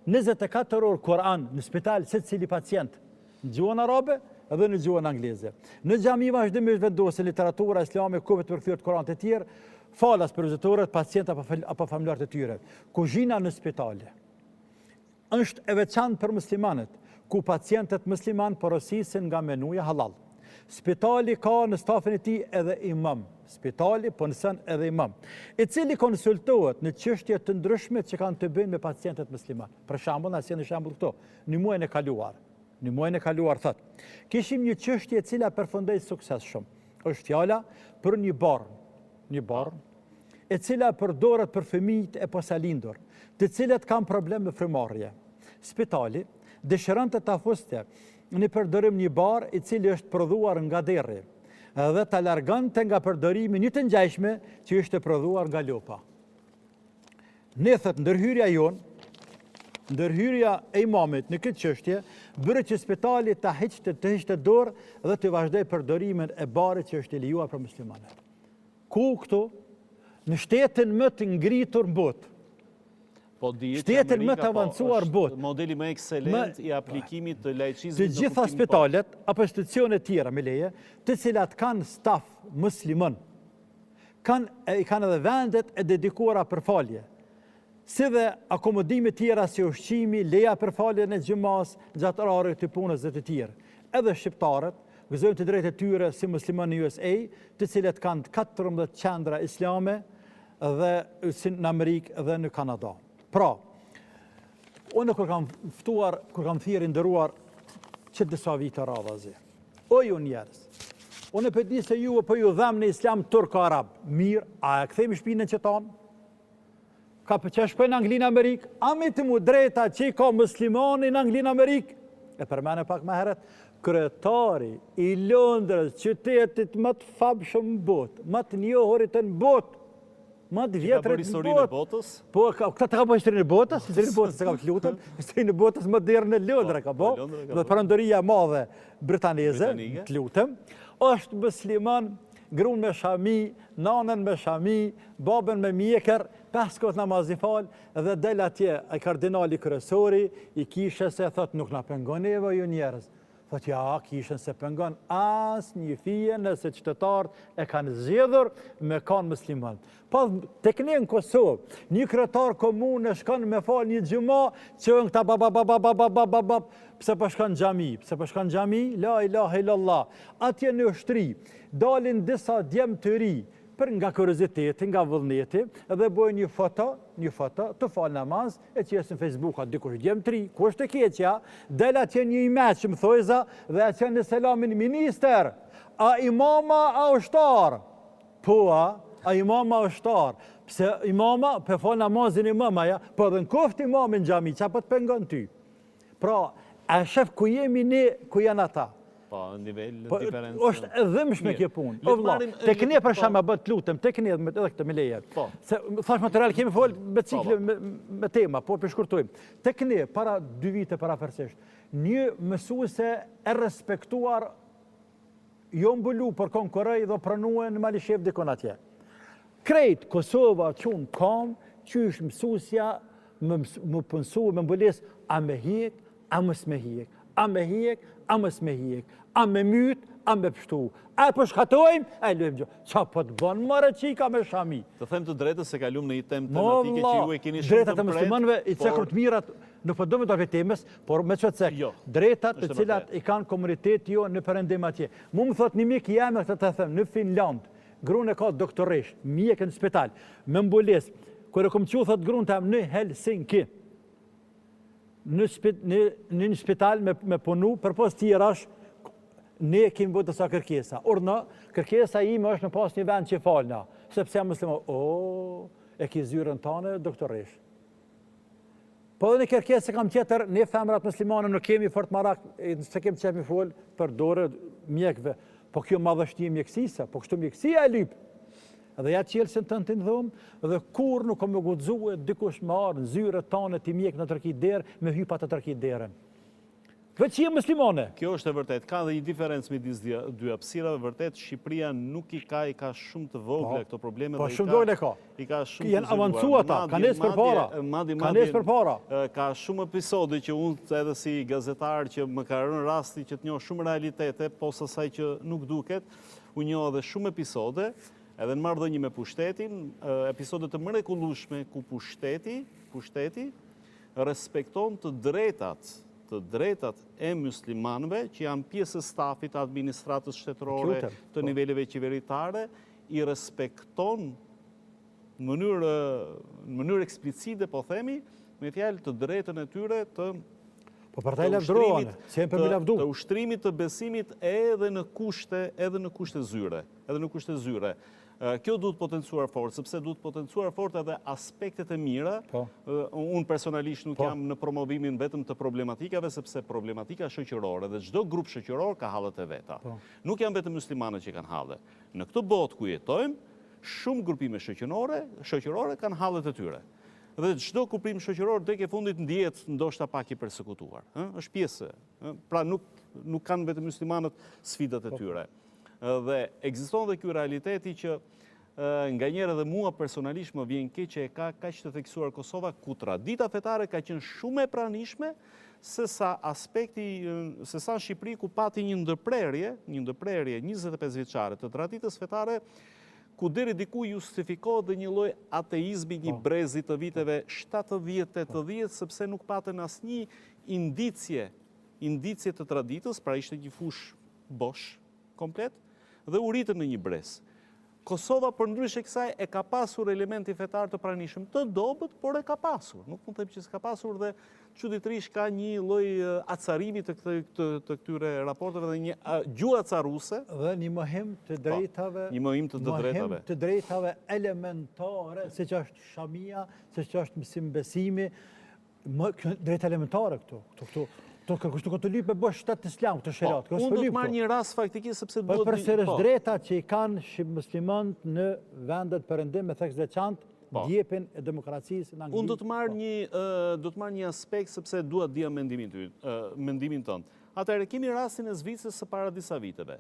24 orë Kur'an në spital secili pacient, në gjuhën arabe dhe në gjuhën angleze. Në xhami vazhdimisht vendosen literatura islame, kopje të përkthyer të Kur'anit të tjerë, falas për vizitorët, pacient apo familjarët e tyre. Kuzhina në spitale është e veçantë për muslimanët, ku pacientët musliman porosisin nga menuja halal. Spitali ka në stafin e tij edhe imam. Spitali punson edhe imam, i cili konsultohet në çështje të ndryshme që kanë të bëjnë me pacientët musliman. Për shembull, na sjellin shembull këto, në muajin e kaluar thot, kishim një çështje e cila përfundoi suksesshëm. Është fjala për një barn, e cila përdoret për fëmijët e posalindur, të cilët kanë problem me frymarrje. Spitali dëshiron të ta fuste në përdorim një bar i cili është prodhuar nga derri dhe ta largonte nga përdorimi një të ngjashme që është prodhuar nga lopa. Ne thot ndërhyrja e imamit në këtë çështje bëri që spitali ta hiqte dorë dhe të vazhdoi përdorimin e barit që është i lejuar për muslimanët. Ku këtu? Në shtetin më të ngritur në botë. Shtetin më të avancuar botë. Modeli më ekselent i aplikimit të laicizmit. Të gjitha spitalet apo institucione tjera me leje, të cilat kanë staf musliman, kanë edhe vendet e dedikuara për falje, si dhe akomodime tjera si ushqimi, leja për faljen e xhamas, gjatë orave të punës dhe të tjerë. Edhe shqiptarët gëzojnë të drejtë e tyre si musliman në USA, të cilat kanë 14 qendra islame dhe në Amerikë dhe në Kanada. Pra, unë kur kam thirrë nderuar që disa vite radhazi. O ju njerëz, unë për di se ju po ju dhem në islam turko-arab. Mirë, a e kthejmë shpinën që tonë? Ka për që shpojnë në Anglinë Amerikë? A mi të mu drejta që i ka muslimani në Anglinë Amerikë? E përmene pak më herët, kryetari i Londrës, qytetit më të famshëm në botë, më të njohurit në botë, më të vjetrit në botës? Po, këta të ka po historinë e botës, historinë e botës të ka të lutën, historinë e botës moderne Londra ka po, dhe Perëndoria e Madhe britaneze, të lutëm, është musliman, gruan me shami, nanën me shami, babën me mjekër, 5 kohë namaz i fal, dhe del atje ai kardinali kryesori, i kishës se thot nuk na pengon neve ju njerëz. Thot ja, kishën se pengon as një fije nëse qytetarët e kanë zgjedhur me kanë musliman. Po tek ne në Kosovë, një kryetar komune shkon me fal një xhumë, çon këta pse po shkon xhami, la ilaha illallah. Atje në ushtri dalin disa djem të ri, për nga kurioziteti, nga vullneti, edhe bojnë një foto, të falë namaz, e qesë në Facebook, a dikush djemë tri, ku është të keqja, del atje një imeqëm, thojza, dhe atje në selamin minister, a imama a ushtar, po a imama a ushtar, pse imama, për falë namazin imama, ja, po edhe në koft imamin gjami, qa po të pengon ty. Pra, a shef ku jemi ne, ku janë ata. Po, në nivel diferencë. është edhimshme kjo punë. O vlla, tek ne për shkak bët lutem, tek ne edhe këtë me leje. Se thash material kemi fol me cikle me tema, po për shkurtojmë. Tek ne para 2 vite parafersisht, një mësuese e respektuar jo mbulu për konkurrej dhe pranuar në Malishef dikon atje. Krejt Kosova çun kam, qysh mësuesja më punsu me mbules a me hiq, a mos me hiq, a me hiq, a mos me hiq, a me myt, a me pështu. A po shkatojmë, a lëjmë gjë. Qa po të bënë, mërë qika me shami. Të them të drejtës se kalum në një temë tematike që ju e keni shumë të drejtat e muslimanëve i cekëm të mirat, nuk po dëmë të arve temës, por me që cek, drejtat të cilat i kanë komunitet jo në përëndim atje. Mu më thot një mik jam e këtë të them, në Finland, grunë e ka doktoresh, mjek në spital, me mbules, kër e kom që thot grunë të am në Helsinki, në një spital me punu, për pos tjerash, ne kemi bërë të sa kërkesa. Urna, kërkesa ime është në pas një vend që falna, sepse jam muslima, e ki zyrën tane, doktoresh. Po dhe një kërkesë kam tjetër, ne femrat muslimane nuk kemi fort marak, se kemi qemi fol për dore mjekve, po kjo madhështi mjekësisa, po kështu mjekësia e lypë. Edhe ja qelësin të në dhomë, dhe kur nuk kom e gudzue, dikush më arë në zyre tane të mjek në tërki derë, me hypat të tërki derën. Veç që muslimane. Kjo është e vërtet. Ka dhe një diferencë midis dy hapësirave, vërtet Shqipëria nuk i ka shumë të vogla këto probleme. Po shumë vogla ka. I ka shumë janë avancua ta, ka nesë për para. Ka nesë për para. Ka shumë episode që unë edhe si gazetar që më ka rënë rasti që të njoh shumë realitete, posa saj që nuk duket, u njoh edhe shumë episode, edhe në marrëdhënie me pushtetin, episode të mrekullueshme ku pushteti respekton të drejtat e muslimanëve që janë pjesë e stafit administratës shtetërore të niveleve qeveritare, i respekton në mënyrë eksplicite, po themi, me fjalë të drejtën e tyre të ushtrimit të besimit edhe në kushte zyre. Kjo duhet potencuar fort, sepse duhet potencuar fort edhe aspektet e mira. Unë personalisht nuk jam në promovimin vetëm të problematikave, sepse problematika shoqërore dhe çdo grup shoqëror ka hallet e veta. Nuk janë vetëm muslimanët që kanë halle. Në këtë botë ku jetojmë, shumë grupime shoqërore kanë hallet e tyre. Dhe çdo grupim shoqëror deri ke fundit ndihet ndoshta pak i persekutuar. Është pjesë. Pra nuk kanë vetëm muslimanët sfidat e tyre. Dhe ekziston dhe ky realiteti që nga njerë edhe mua personalisht më vjen keq që e ka kaq të theksuar Kosova, ku tradita fetare ka qenë shumë e pranishme, se sa në Shqipëri ku pati një ndërprerje 25 vjeçare të traditës fetare, ku deri diku justifikohet dhe një lloj ateizmi, një brezi të viteve 70-80, sepse nuk patën asnjë indicje të traditës, pra ishte një fush bosh komplet, dhe u ritën në një brez. Kosova, përndryshe kësaj, e ka pasur elementi fetar të pranishëm të dobët, por e ka pasur. Nuk mund të them që s'ka pasur dhe çuditërisht ka një lloj acarimi të këtyre raporteve dhe një gjuhë acaruse. Dhe një mohim të drejtave. Një mohim të drejtave elementare, siç është shamia, siç është mësimbesimi, drejta elementare këtu. Kështu ka të lypë e bësh shtetë islam, të sherat. Unë do të marrë një rast faktikisht, sepse duhet... Përsërës drejta që i kanë muslimanët në vendet përëndim me theks veçantë, djepin e demokracisë në Angli. Unë do të marrë një aspekt, sepse dua dhja mendimin tënë. Atëherë, kemi rastin e Zvicrës së para disa viteve.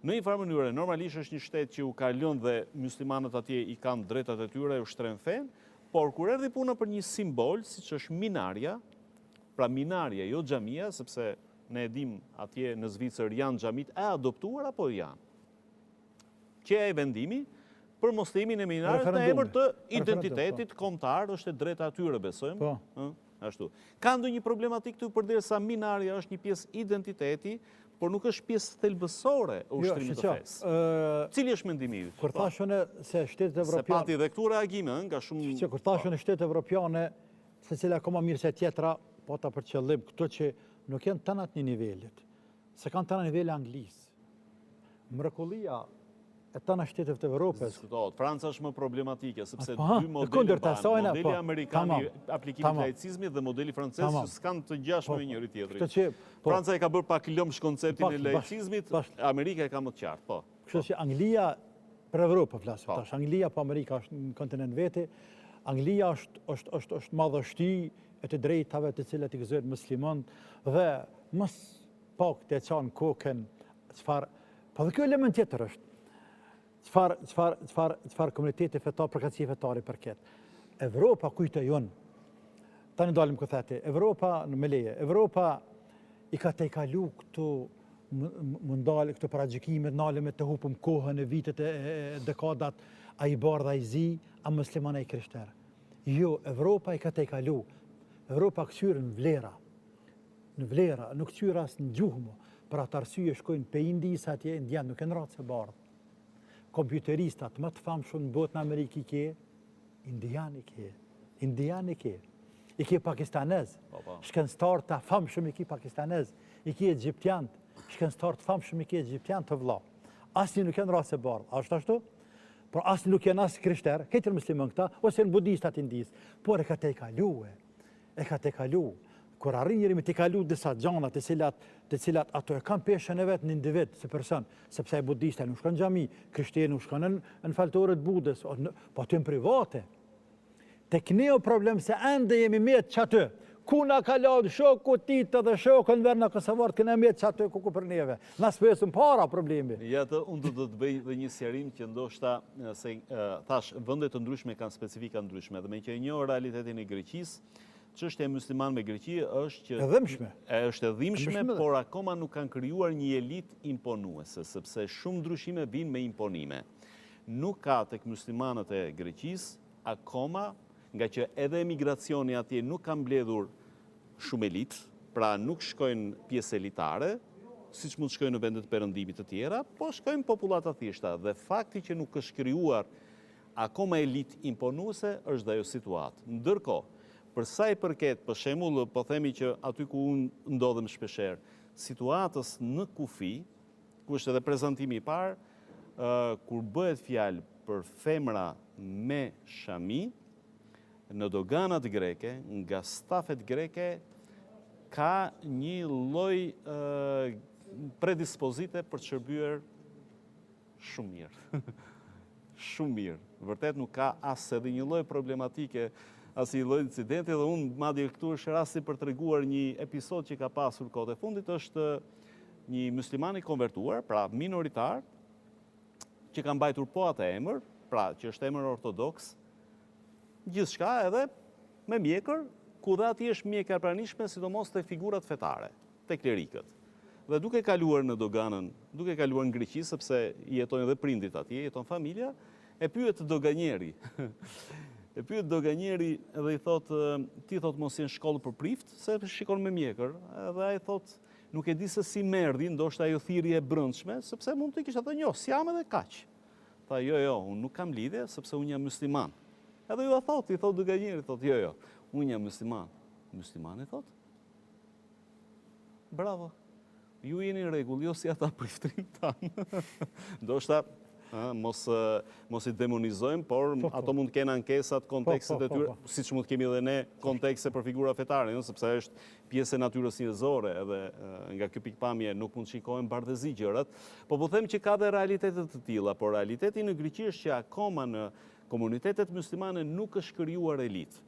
Në një farë mënyre, normalisht është një shtet që u ka lënë dhe muslimanët atje i kanë drejtat e tyre, u shtren fen, por kur erdhi puna për një simbol, siç është minarja, pra minarja, jo xhamia, sepse ne e dim atje në Zvicër janë xhamit e adoptuar apo janë. Që e vendimi për moslimin e minarjes në emër të identitetit kombëtar, është e drejta e tyre, besojmë. Ashtu. Ka ndonjë problematik këtu përderisa minarja është një pjesë identiteti, por nuk është pjesë thelbësore e ushtrimit të fesë. Cili është mendimi yt? Kur thashën se shtetet Se evropiane, pati dhe këtu reagime nga shumë. kur thashën shtetet evropiane, secila ka më mirë se tjetra, po ta për qëllim këto që nuk janë të atë një nivelit, se kanë të nivele Anglisë. Mrekullia e tëna shteteve të Evropës. Diskutohet. Franca është më problematike, sepse Aha, dy modele kundërta banë. sajna, Modeli po. amerikan i Tamam. aplikimit Tamam. të laicizmit dhe modeli francez Tamam. që s'kan të ngjashme me njëri tjetrin. Kështu që, po, Franca e ka bërë pak lëmsh konceptin e Pak, laicizmit, bashkë. Amerika e ka më të qartë, po. kështu që Anglia për Evropë po flasim Po. tash. Anglia po Amerika është në kontinent vete. Anglia është madhështi e të drejtave të cilat i gëzojnë muslimanët dhe mos pak të çan kokën çfarë. Po dhe ky element tjetër është. Çfarë komuniteti fetar, përkatësi fetare përket. Evropa kujtojon. Tani dalim ku thati, Evropa në me leje. Evropa i ka tejkalu këtu mundale këto paragjykimet, nale me të hupëm kohën e vitet e dekadat, a i bardha i zi, a musliman a i krishter. Jo, Evropa i ka tejkalu. Evropa këqyrë në vlera, nuk këqyrë asë në gjuhmo, për atë arsye shkojnë pe indis atje, indian nuk e në ratë se bardhë. Kompjuteristat më të famshëm në botë në Amerikë i ke, indian i ke. I ke pakistanez, shkencëtar të famshëm i ke pakistanez, i ke egyptian, shkencëtar të famshëm i ke egyptian të vëlla. Asnjë nuk janë ratë se bardhë, a është ashtu? Por asnjë nuk janë as krishter, ketër musliman këta, ose në budistat indis, por e ka te kalu. Kur arrin njëri me të kalu disa gjana të cilat ato e kanë peshën e vetë në individ, si person, sepse e budista nuk shkon në xhami, krishterë nuk shkon në faltorët budës, po aty në private. Tek ne o problem se ende jemi metë që aty. Ku na ka laud shoku titë dhe shokën verë në Kosovartë, këna metë që aty ku për neve. Na s'pesëm para problemi. Ja të unë do të bëj dhe një sqarim që ndoshta se thash vendet të ndryshme kanë specifika ndryshme dhe me që e njoh realitetin e Greqisë, çështja e musliman me Greqi është që është e dhimbshme, por akoma nuk kanë krijuar një elitë imponuese, sepse shumë ndryshime vinë me imponime. Nuk ka tek muslimanët e Greqisë akoma, nga që edhe emigracioni atje nuk ka mbledhur shumë elitë, pra nuk shkojnë pjesë elitare, siç mund shkojnë në vendet perëndimit të tjera, po shkojnë popullata thjeshta dhe fakti që nuk është krijuar akoma elitë imponuese është dhe ajo situatë. Ndërkohë, për sa i përket, për shembull, po themi që aty ku unë ndodhem shpeshherë, situatës në Kufi, ku është edhe prezantimi i parë, kur bëhet fjalë për femra me shami, në doganat greke, nga stafet greke, ka një lloj predispozite për të shërbyer shumë mirë. Shumë mirë. Vërtet nuk ka as edhe një lloj problematike, as një lloj incidenti, dhe unë madje këtu është rasti për të treguar një episod që ka pasur kohët e fundit, është një musliman i konvertuar, pra minoritar, që ka mbajtur po atë emër, pra që është emër ortodoks, gjithçka edhe me mjekër, ku dhe ati është mjekër pranishme, sidomos të figurat fetare, të klerikët. Dhe duke kaluar në doganën, duke kaluar në Greqi, sepse jetojnë edhe prindit atje, jeton familja, e pyet doganjeri. E pyet doganjeri dhe i thot, ti thot mos jenë shkollë për prift, se shikon me mjekër. Dhe ai thot, nuk e di se si merdi, ndoshta ajo thirrje e brendshme, sepse mund të kishte thënë, jo, s'jam edhe kaq. Tha, jo, unë nuk kam lidhje, sepse unë jam musliman. Edhe ju a thot, i thot doganjeri, thot, jo, unë jam musliman. Musliman i thot? Bravo. Ju jeni në rregull, jo si ata priftrin tanë. Ndoshta mos i demonizojmë, por ato mund të kenë ankesat, kontekstet e tyre, siç mund të kemi edhe ne kontekste për figura fetare, sepse është pjesë e natyrës njerëzore, edhe nga ky pikpamje nuk mund të shikojmë bardhëzi gjërat, po them që ka dhe realitetet të tilla, por realiteti në Greqi është që akoma në komunitetet muslimane nuk është krijuar elitë.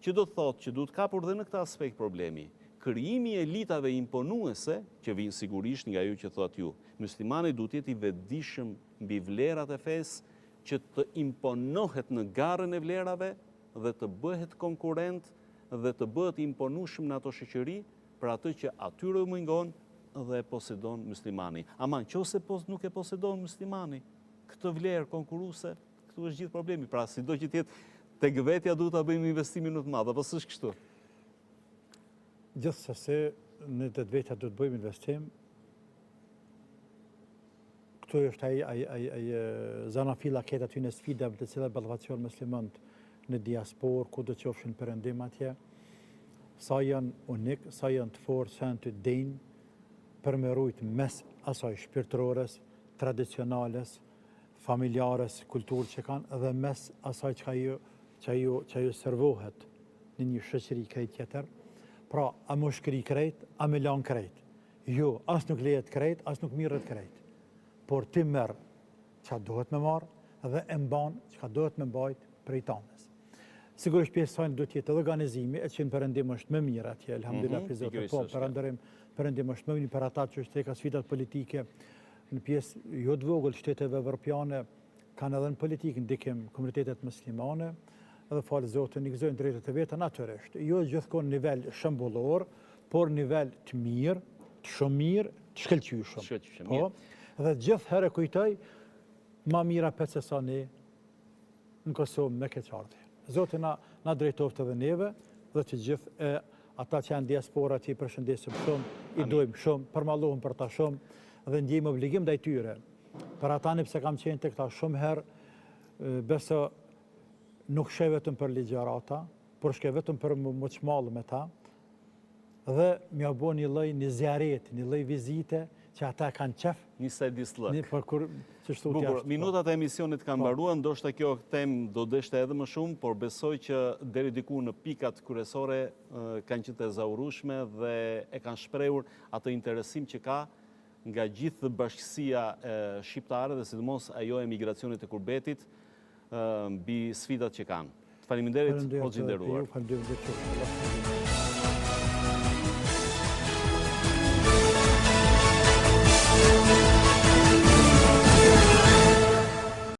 Që do të thotë që duhet kapur dhe në këtë aspekt problemi. Krijimi i elitave imponuese, që vinë sigurisht nga ju që thot ju, muslimani duhet jetë i vetëdijshëm mbi vlerat e fesë, që të imponohet në garën e vlerave dhe të bëhet konkurrent dhe të bëhet imponueshëm në ato shoqëri për atë që atyre u mungon dhe e posedon muslimani. Ama nëse nuk e posedon muslimani këtë vlerë konkurruese, këtu është gjithë problemi. Pra, sido që të jetë tek vetja duhet ta bëjmë investimin më të madh, apo s'është kështu? Gjithsesi, në të vetja duhet bëjmë investim, këtu është ai zanafilla ketë aty në sfidave të cilat ballafaqojnë muslimanët në diasporë, ku do të qofshin perëndim atje, sa janë unik, sa janë të fortë, sa janë të denjë për me rujt mes asaj shpirtërores, tradicionales, familjares, kulturë që kanë, dhe mes asaj që ajo servohet në një shoqëri krejt tjetër. Pra, a më shkri krejt, a me lan krejt. Jo, as nuk lejet krejt, as nuk mirët krejt. Por ti merë që dohet me marë dhe e mban që dohet me mbajt prej tanës. Sigurisht pjesë sajnë do tjetë edhe organizimi, e që në përëndim është më mirë atje, elhamdulillah, pizote, po, përëndim është më mirë për ata që është teka sfidat politike, në pjesë jo të vogël shteteve evropiane, kanë edhe në politikë ndikim komunitetet muslimane, edhe falë Zotin i gëzojnë drejtet e veta natyrisht. Jo gjithkohë nivel shembullor, por nivel të mirë, të shumë mirë, të shkëlqyshëm. Po, dhe gjithë herë kujtoj, ma mira për se sa ne në Kosovë me keqardhje. Zotin na drejtoft edhe neve, dhe që gjithë ata që janë diaspora që i përshëndesim shumë, i dojmë shumë, përmallohëm për ta shumë, dhe ndjejmë obligim ndaj tyre. Për ata ne pse kam qenë të këta shumë herë, beso nuk shkoj vetëm për ligjërata, por shkoj vetëm për më çmallë me ta, dhe m'ja bo një lloj një zjarreti, një lloj vizite që ata kanë qef. Një sedislëk. Bukur, minutat e emisionit kanë mbaruar, ndoshta kjo temë do deshte edhe më shumë, por besoj që deri diku në pikat kryesore kanë qenë të ezaurueshme dhe e kanë shprehur atë interesim që ka nga gjithë bashkësia shqiptare dhe sidomos ajo e migracionit të kurbetit mbi sfidat që kanë. Faleminderit, hoxhi nderuar. Faleminderit.